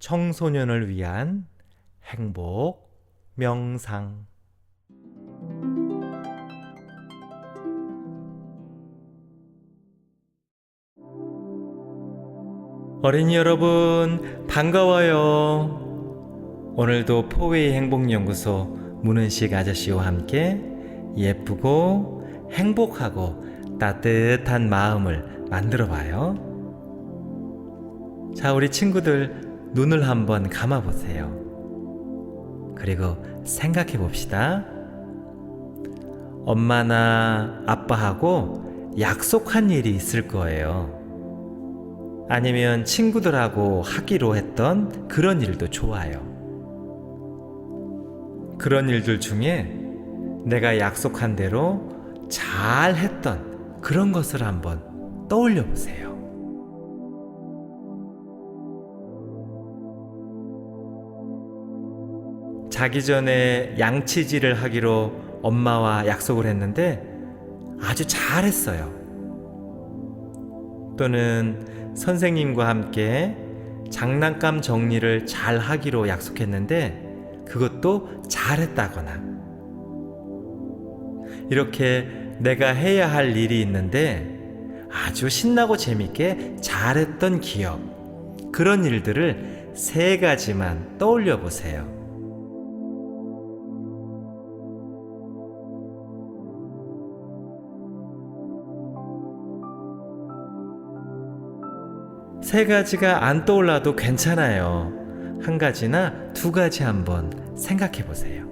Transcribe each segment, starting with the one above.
청소년을 위한 행복 명상. 어린이 여러분, 반가워요. 오늘도 포웨이 행복연구소 문은식 아저씨와 함께 예쁘고 행복하고 따뜻한 마음을 만들어 봐요. 자, 우리 친구들 눈을 한번 감아 보세요. 그리고 생각해 봅시다. 엄마나 아빠하고 약속한 일이 있을 거예요. 아니면 친구들하고 하기로 했던 그런 일도 좋아요. 그런 일들 중에 내가 약속한 대로 잘 했던 그런 것을 한번 떠올려 보세요. 자기 전에 양치질을 하기로 엄마와 약속을 했는데 아주 잘했어요. 또는 선생님과 함께 장난감 정리를 잘 하기로 약속했는데 그것도 잘했다거나, 이렇게 내가 해야 할 일이 있는데 아주 신나고 재밌게 잘했던 기억, 그런 일들을 3가지만 떠올려 보세요. 세 가지가 안 떠올라도 괜찮아요. 1가지나 2가지 한번 생각해 보세요.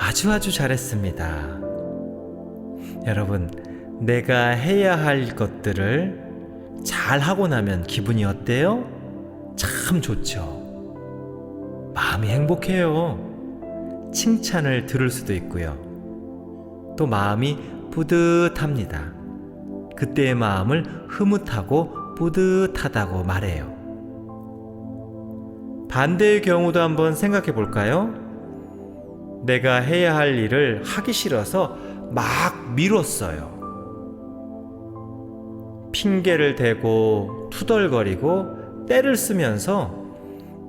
아주 잘했습니다. 여러분, 내가 해야 할 것들을 잘 하고 나면 기분이 어때요? 참 좋죠. 마음이 행복해요. 칭찬을 들을 수도 있고요. 또 마음이 뿌듯합니다. 그때의 마음을 흐뭇하고 뿌듯하다고 말해요. 반대의 경우도 한번 생각해 볼까요? 내가 해야 할 일을 하기 싫어서 막 미뤘어요. 핑계를 대고 투덜거리고 떼를 쓰면서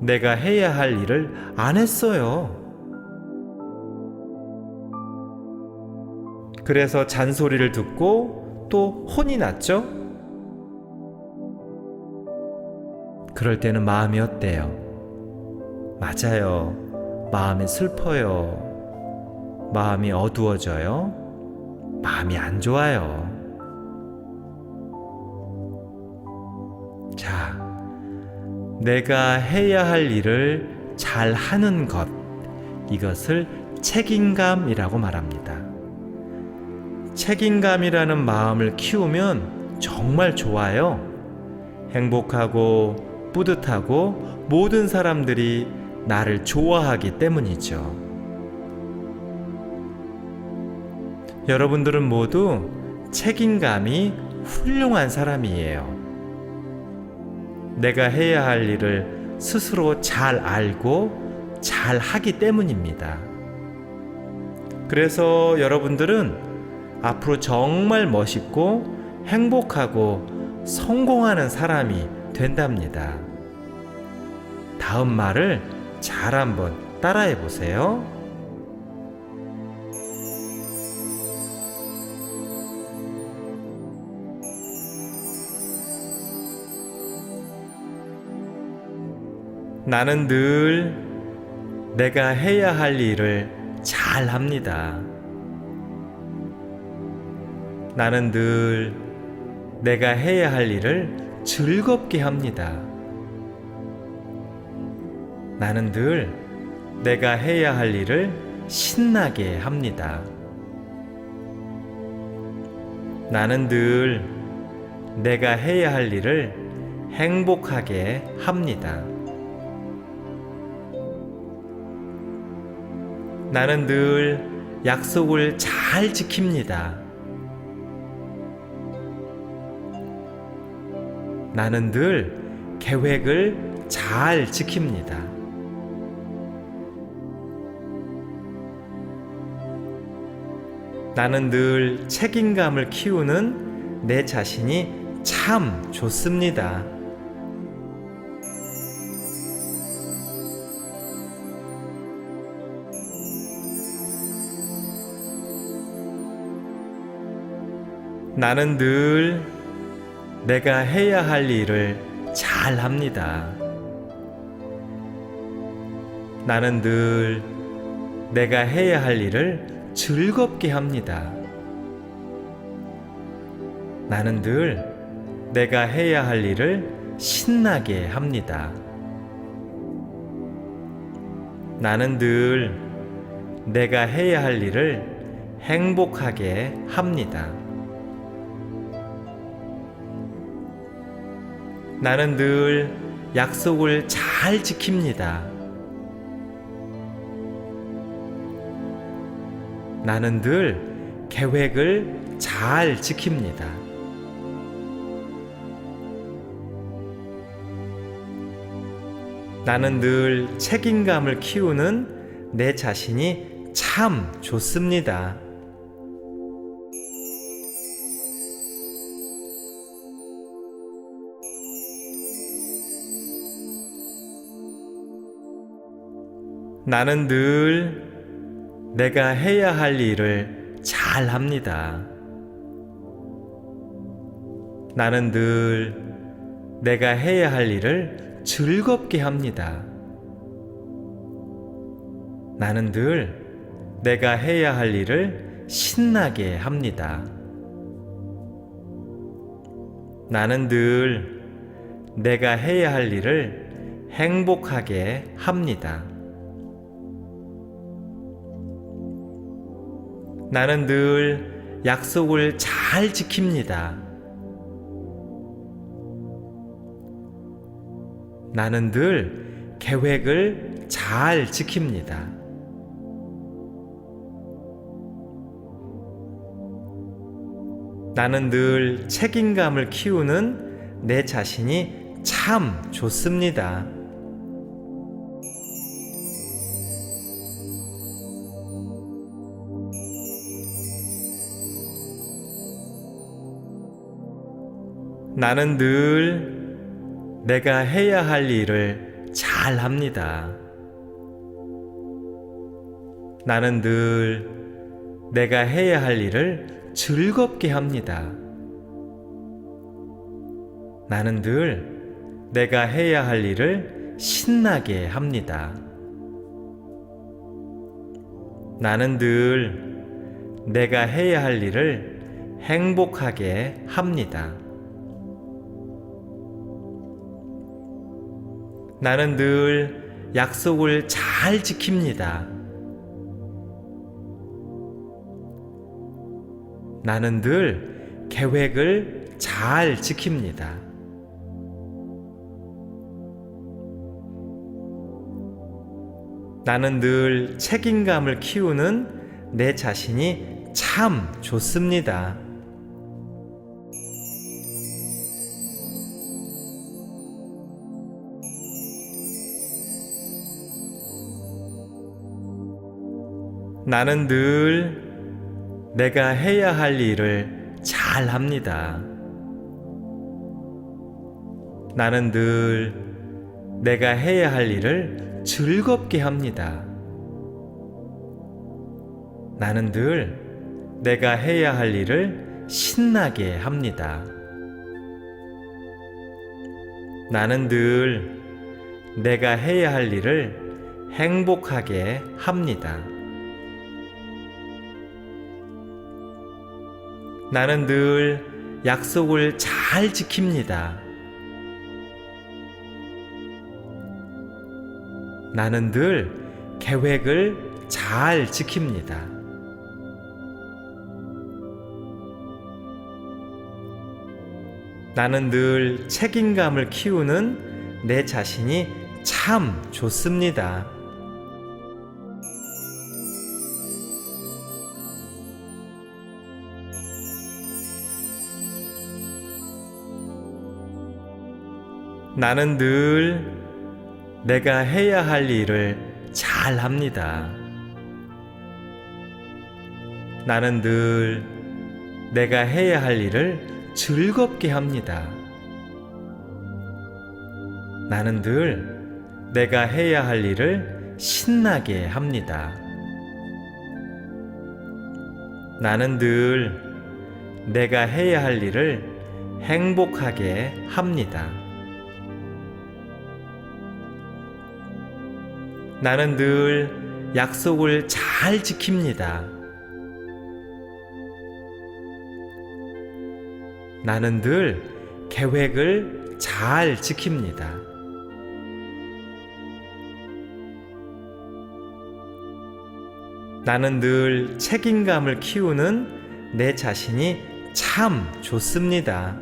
내가 해야 할 일을 안 했어요. 그래서 잔소리를 듣고 또 혼이 났죠? 그럴 때는 마음이 어때요? 맞아요. 마음이 슬퍼요. 마음이 어두워져요. 마음이 안 좋아요. 자, 내가 해야 할 일을 잘 하는 것, 이것을 책임감이라고 말합니다. 책임감이라는 마음을 키우면 정말 좋아요. 행복하고 뿌듯하고 모든 사람들이 나를 좋아하기 때문이죠. 여러분들은 모두 책임감이 훌륭한 사람이에요. 내가 해야 할 일을 스스로 잘 알고 잘 하기 때문입니다. 그래서 여러분들은 앞으로 정말 멋있고 행복하고 성공하는 사람이 된답니다. 다음 말을 잘 한번 따라해 보세요. 나는 늘 내가 해야 할 일을 잘 합니다. 나는 늘 내가 해야 할 일을 즐겁게 합니다. 나는 늘 내가 해야 할 일을 신나게 합니다. 나는 늘 내가 해야 할 일을 행복하게 합니다. 나는 늘 약속을 잘 지킵니다. 나는 늘 계획을 잘 지킵니다. 나는 늘 책임감을 키우는 내 자신이 참 좋습니다. 나는 늘 내가 해야 할 일을 잘 합니다. 나는 늘 내가 해야 할 일을 즐겁게 합니다. 나는 늘 내가 해야 할 일을 신나게 합니다. 나는 늘 내가 해야 할 일을 행복하게 합니다. 나는 늘 약속을 잘 지킵니다. 나는 늘 계획을 잘 지킵니다. 나는 늘 책임감을 키우는 내 자신이 참 좋습니다. 나는 늘 내가 해야 할 일을 잘 합니다. 나는 늘 내가 해야 할 일을 즐겁게 합니다. 나는 늘 내가 해야 할 일을 신나게 합니다. 나는 늘 내가 해야 할 일을 행복하게 합니다. 나는 늘 약속을 잘 지킵니다. 나는 늘 계획을 잘 지킵니다. 나는 늘 책임감을 키우는 내 자신이 참 좋습니다. 나는 늘 내가 해야 할 일을 잘 합니다. 나는 늘 내가 해야 할 일을 즐겁게 합니다. 나는 늘 내가 해야 할 일을 신나게 합니다. 나는 늘 내가 해야 할 일을 행복하게 합니다. 나는 늘 약속을 잘 지킵니다. 나는 늘 계획을 잘 지킵니다. 나는 늘 책임감을 키우는 내 자신이 참 좋습니다. 나는 늘 내가 해야 할 일을 잘 합니다. 나는 늘 내가 해야 할 일을 즐겁게 합니다. 나는 늘 내가 해야 할 일을 신나게 합니다. 나는 늘 내가 해야 할 일을 행복하게 합니다. 나는 늘 약속을 잘 지킵니다. 나는 늘 계획을 잘 지킵니다. 나는 늘 책임감을 키우는 내 자신이 참 좋습니다. 나는 늘 내가 해야 할 일을 잘 합니다. 나는 늘 내가 해야 할 일을 즐겁게 합니다. 나는 늘 내가 해야 할 일을 신나게 합니다. 나는 늘 내가 해야 할 일을 행복하게 합니다. 나는 늘 약속을 잘 지킵니다. 나는 늘 계획을 잘 지킵니다. 나는 늘 책임감을 키우는 내 자신이 참 좋습니다.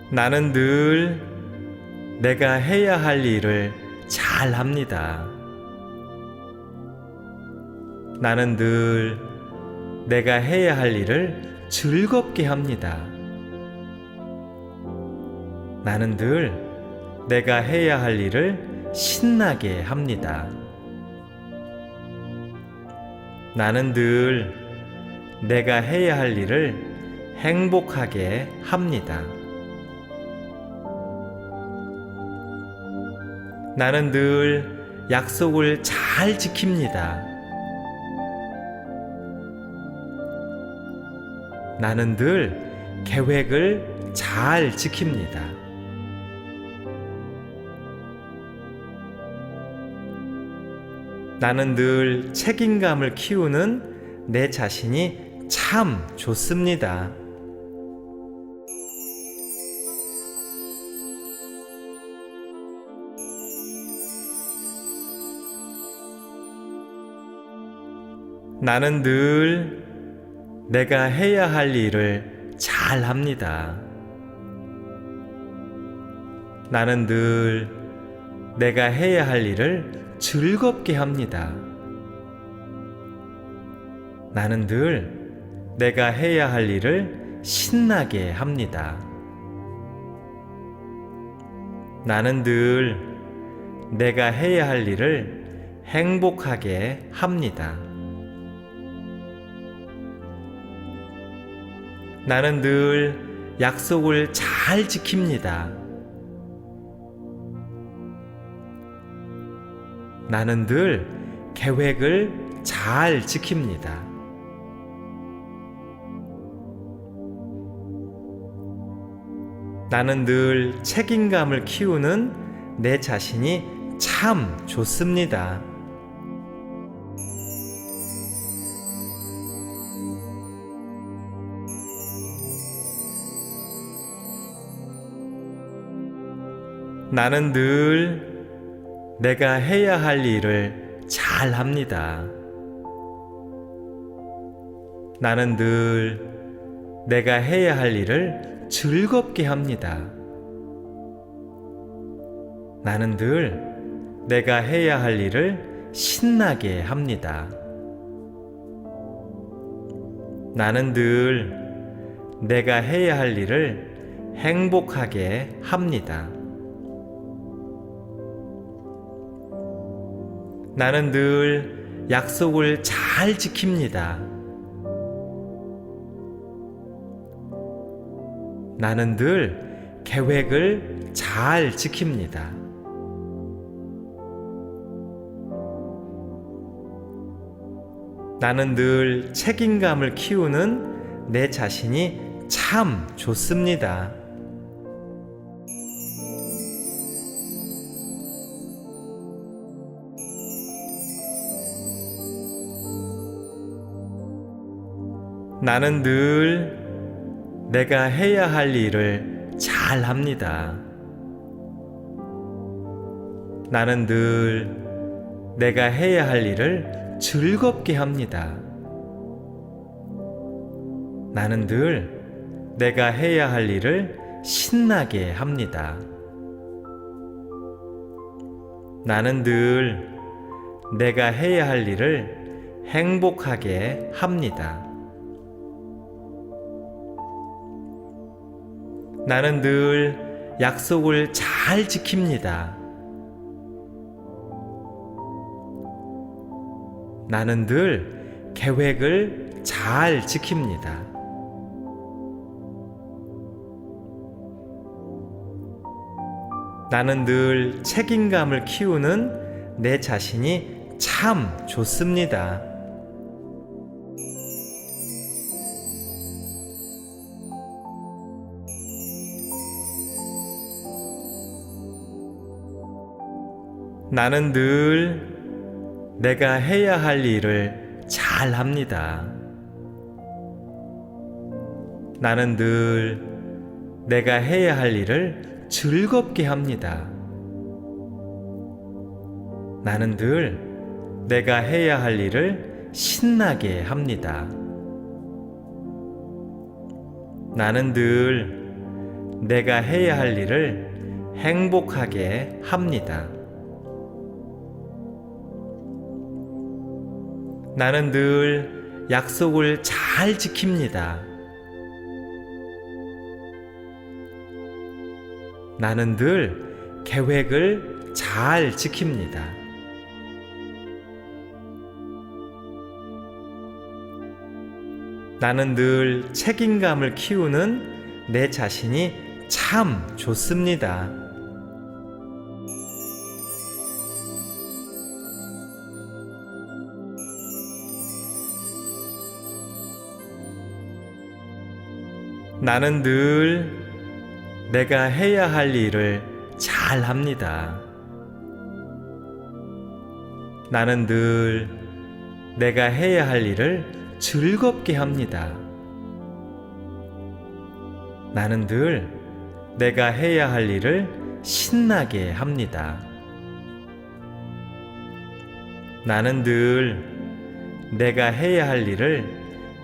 나는 늘 내가 해야 할 일을 잘 합니다. 나는 늘 내가 해야 할 일을 즐겁게 합니다. 나는 늘 내가 해야 할 일을 신나게 합니다. 나는 늘 내가 해야 할 일을 행복하게 합니다. 나는 늘 약속을 잘 지킵니다. 나는 늘 계획을 잘 지킵니다. 나는 늘 책임감을 키우는 내 자신이 참 좋습니다. 나는 늘 내가 해야 할 일을 잘 합니다. 나는 늘 내가 해야 할 일을 즐겁게 합니다. 나는 늘 내가 해야 할 일을 신나게 합니다. 나는 늘 내가 해야 할 일을 행복하게 합니다. 나는 늘 약속을 잘 지킵니다. 나는 늘 계획을 잘 지킵니다. 나는 늘 책임감을 키우는 내 자신이 참 좋습니다. 나는 늘 내가 해야 할 일을 잘 합니다. 나는 늘 내가 해야 할 일을 즐겁게 합니다. 나는 늘 내가 해야 할 일을 신나게 합니다. 나는 늘 내가 해야 할 일을 행복하게 합니다. 나는 늘 약속을 잘 지킵니다. 나는 늘 계획을 잘 지킵니다. 나는 늘 책임감을 키우는 내 자신이 참 좋습니다. 나는 늘 내가 해야 할 일을 잘 합니다. 나는 늘 내가 해야 할 일을 즐겁게 합니다. 나는 늘 내가 해야 할 일을 신나게 합니다. 나는 늘 내가 해야 할 일을 행복하게 합니다. 나는 늘 약속을 잘 지킵니다. 나는 늘 계획을 잘 지킵니다. 나는 늘 책임감을 키우는 내 자신이 참 좋습니다. 나는 늘 내가 해야 할 일을 잘 합니다. 나는 늘 내가 해야 할 일을 즐겁게 합니다. 나는 늘 내가 해야 할 일을 신나게 합니다. 나는 늘 내가 해야 할 일을 행복하게 합니다. 나는 늘 약속을 잘 지킵니다. 나는 늘 계획을 잘 지킵니다. 나는 늘 책임감을 키우는 내 자신이 참 좋습니다. 나는 늘 내가 해야 할 일을 잘 합니다. 나는 늘 내가 해야 할 일을 즐겁게 합니다. 나는 늘 내가 해야 할 일을 신나게 합니다. 나는 늘 내가 해야 할 일을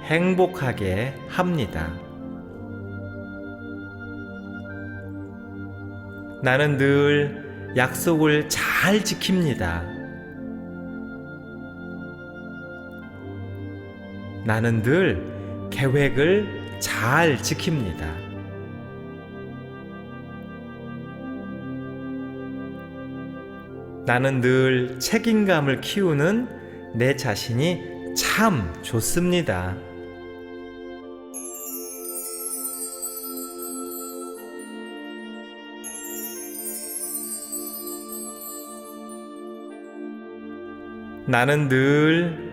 행복하게 합니다. 나는 늘 약속을 잘 지킵니다. 나는 늘 계획을 잘 지킵니다. 나는 늘 책임감을 키우는 내 자신이 참 좋습니다. 나는 늘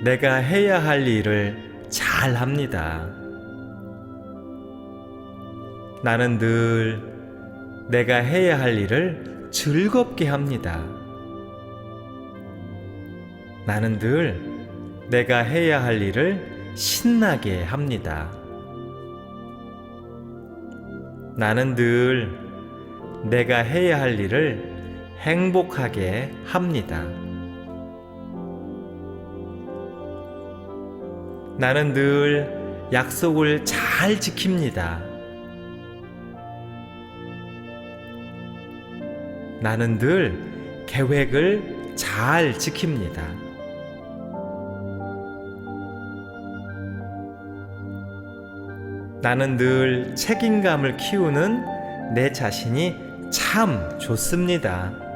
내가 해야 할 일을 잘 합니다. 나는 늘 내가 해야 할 일을 즐겁게 합니다. 나는 늘 내가 해야 할 일을 신나게 합니다. 나는 늘 내가 해야 할 일을 행복하게 합니다. 나는 늘 약속을 잘 지킵니다. 나는 늘 계획을 잘 지킵니다. 나는 늘 책임감을 키우는 내 자신이 참 좋습니다.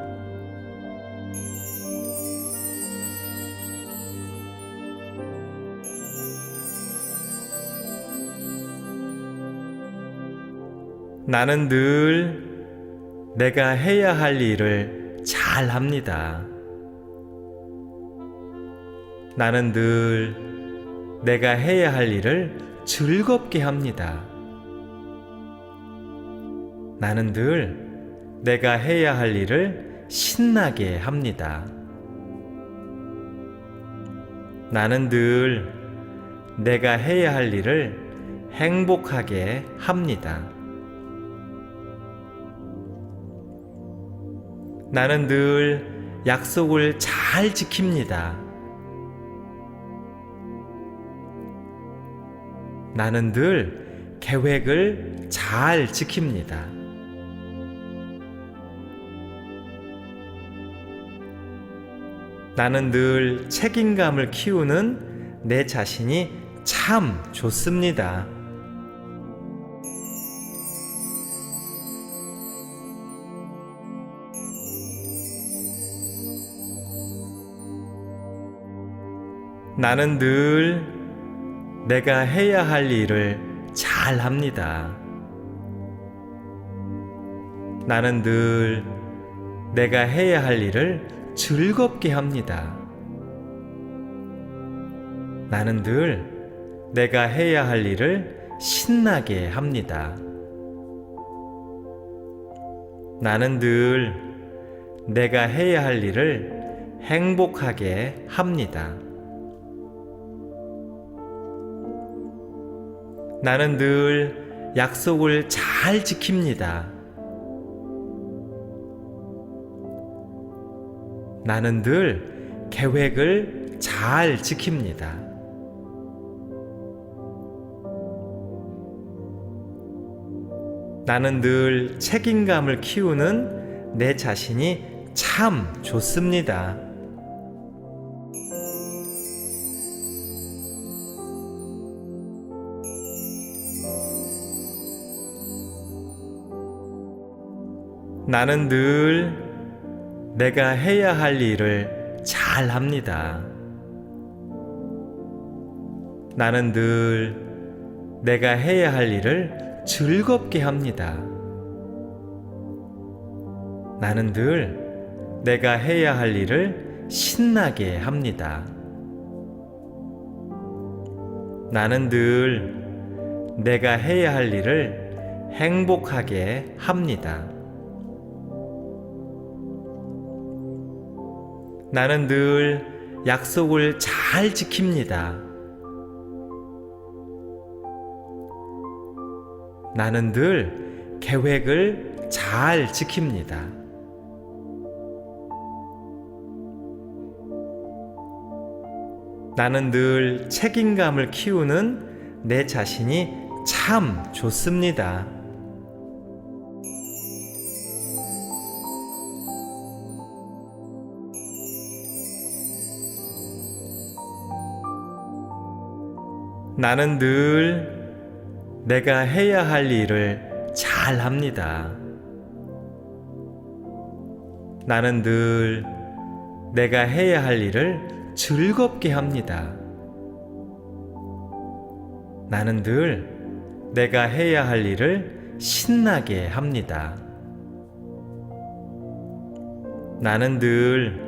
나는 늘 내가 해야 할 일을 잘 합니다. 나는 늘 내가 해야 할 일을 즐겁게 합니다. 나는 늘 내가 해야 할 일을 신나게 합니다. 나는 늘 내가 해야 할 일을 행복하게 합니다. 나는 늘 약속을 잘 지킵니다. 나는 늘 계획을 잘 지킵니다. 나는 늘 책임감을 키우는 내 자신이 참 좋습니다. 나는 늘 내가 해야 할 일을 잘 합니다. 나는 늘 내가 해야 할 일을 즐겁게 합니다. 나는 늘 내가 해야 할 일을 신나게 합니다. 나는 늘 내가 해야 할 일을 행복하게 합니다. 나는 늘 약속을 잘 지킵니다. 나는 늘 계획을 잘 지킵니다. 나는 늘 책임감을 키우는 내 자신이 참 좋습니다. 나는 늘 내가 해야 할 일을 잘 합니다. 나는 늘 내가 해야 할 일을 즐겁게 합니다. 나는 늘 내가 해야 할 일을 신나게 합니다. 나는 늘 내가 해야 할 일을 행복하게 합니다. 나는 늘 약속을 잘 지킵니다. 나는 늘 계획을 잘 지킵니다. 나는 늘 책임감을 키우는 내 자신이 참 좋습니다. 나는 늘 내가 해야 할 일을 잘 합니다. 나는 늘 내가 해야 할 일을 즐겁게 합니다. 나는 늘 내가 해야 할 일을 신나게 합니다. 나는 늘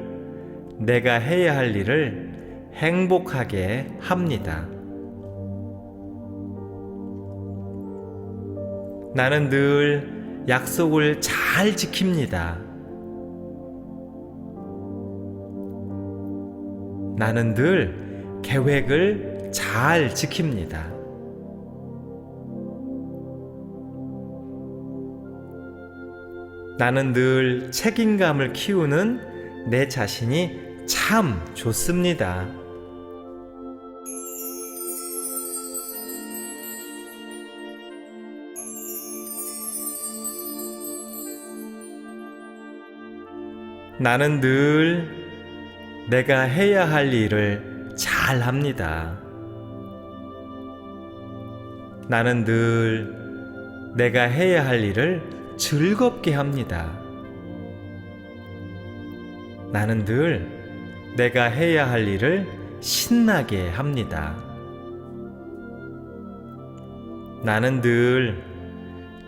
내가 해야 할 일을 행복하게 합니다. 나는 늘 약속을 잘 지킵니다. 나는 늘 계획을 잘 지킵니다. 나는 늘 책임감을 키우는 내 자신이 참 좋습니다. 나는 늘 내가 해야 할 일을 잘 합니다. 나는 늘 내가 해야 할 일을 즐겁게 합니다. 나는 늘 내가 해야 할 일을 신나게 합니다. 나는 늘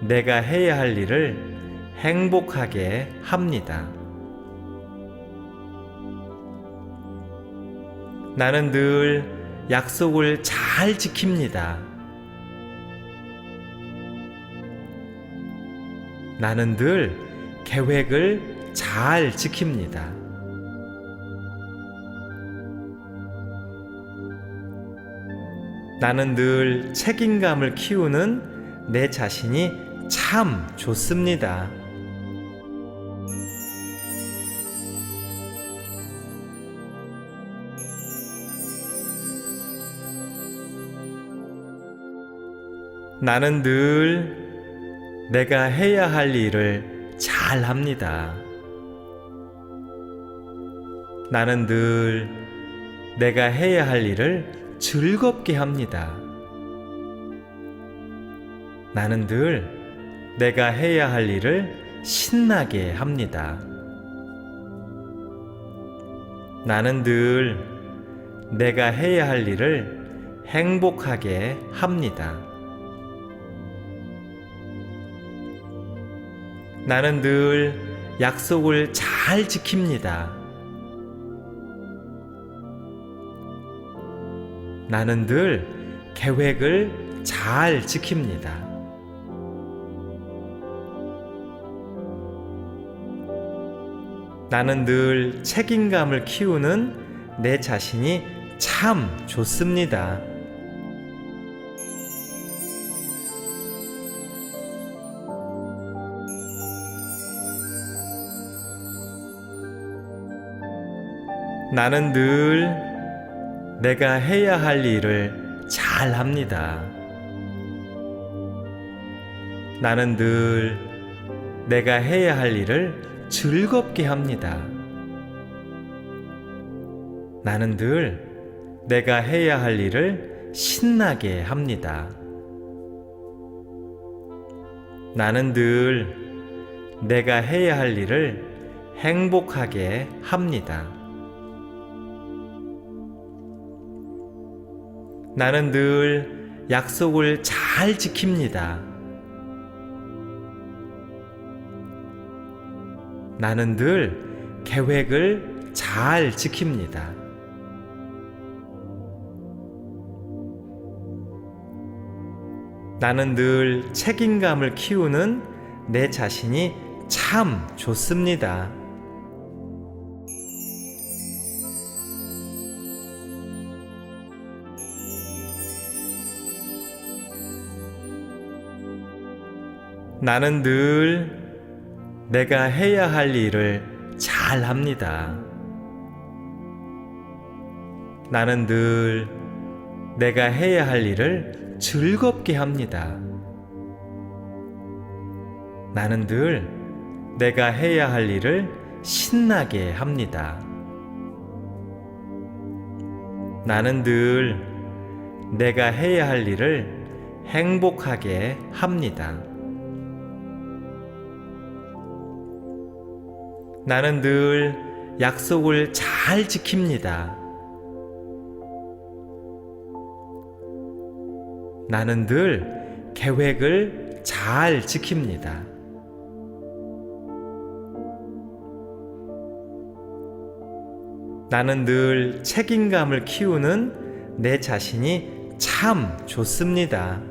내가 해야 할 일을 행복하게 합니다. 나는 늘 약속을 잘 지킵니다. 나는 늘 계획을 잘 지킵니다. 나는 늘 책임감을 키우는 내 자신이 참 좋습니다. 나는 늘 내가 해야 할 일을 잘 합니다. 나는 늘 내가 해야 할 일을 즐겁게 합니다. 나는 늘 내가 해야 할 일을 신나게 합니다. 나는 늘 내가 해야 할 일을 행복하게 합니다. 나는 늘 약속을 잘 지킵니다. 나는 늘 계획을 잘 지킵니다. 나는 늘 책임감을 키우는 내 자신이 참 좋습니다. 나는 늘 내가 해야 할 일을 잘 합니다. 나는 늘 내가 해야 할 일을 즐겁게 합니다. 나는 늘 내가 해야 할 일을 신나게 합니다. 나는 늘 내가 해야 할 일을 행복하게 합니다. 나는 늘 약속을 잘 지킵니다. 나는 늘 계획을 잘 지킵니다. 나는 늘 책임감을 키우는 내 자신이 참 좋습니다. 나는 늘 내가 해야 할 일을 잘 합니다. 나는 늘 내가 해야 할 일을 즐겁게 합니다. 나는 늘 내가 해야 할 일을 신나게 합니다. 나는 늘 내가 해야 할 일을 행복하게 합니다. 나는 늘 약속을 잘 지킵니다. 나는 늘 계획을 잘 지킵니다. 나는 늘 책임감을 키우는 내 자신이 참 좋습니다.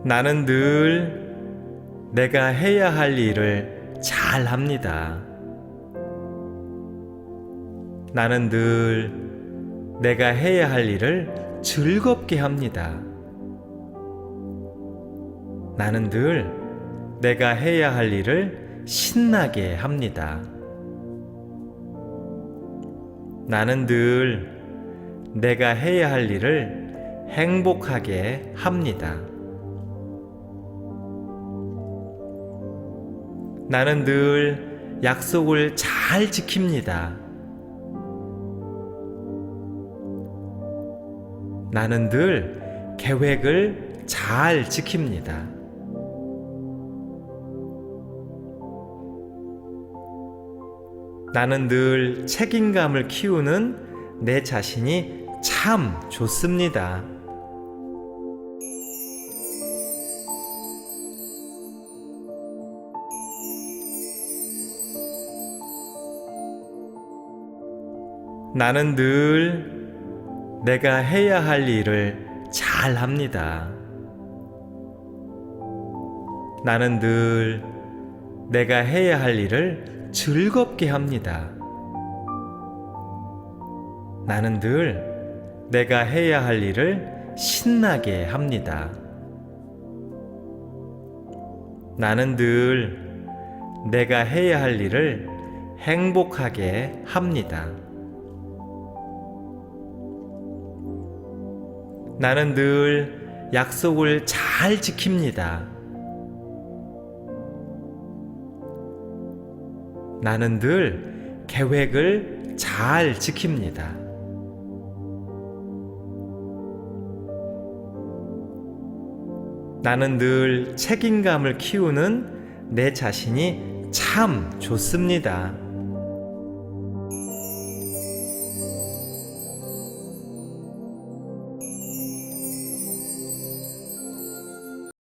나는 늘 내가 해야 할 일을 잘 합니다. 나는 늘 내가 해야 할 일을 즐겁게 합니다. 나는 늘 내가 해야 할 일을 신나게 합니다. 나는 늘 내가 해야 할 일을 행복하게 합니다. 나는 늘 약속을 잘 지킵니다. 나는 늘 계획을 잘 지킵니다. 나는 늘 책임감을 키우는 내 자신이 참 좋습니다. 나는 늘 내가 해야 할 일을 잘 합니다. 나는 늘 내가 해야 할 일을 즐겁게 합니다. 나는 늘 내가 해야 할 일을 신나게 합니다. 나는 늘 내가 해야 할 일을 행복하게 합니다. 나는 늘 약속을 잘 지킵니다. 나는 늘 계획을 잘 지킵니다. 나는 늘 책임감을 키우는 내 자신이 참 좋습니다.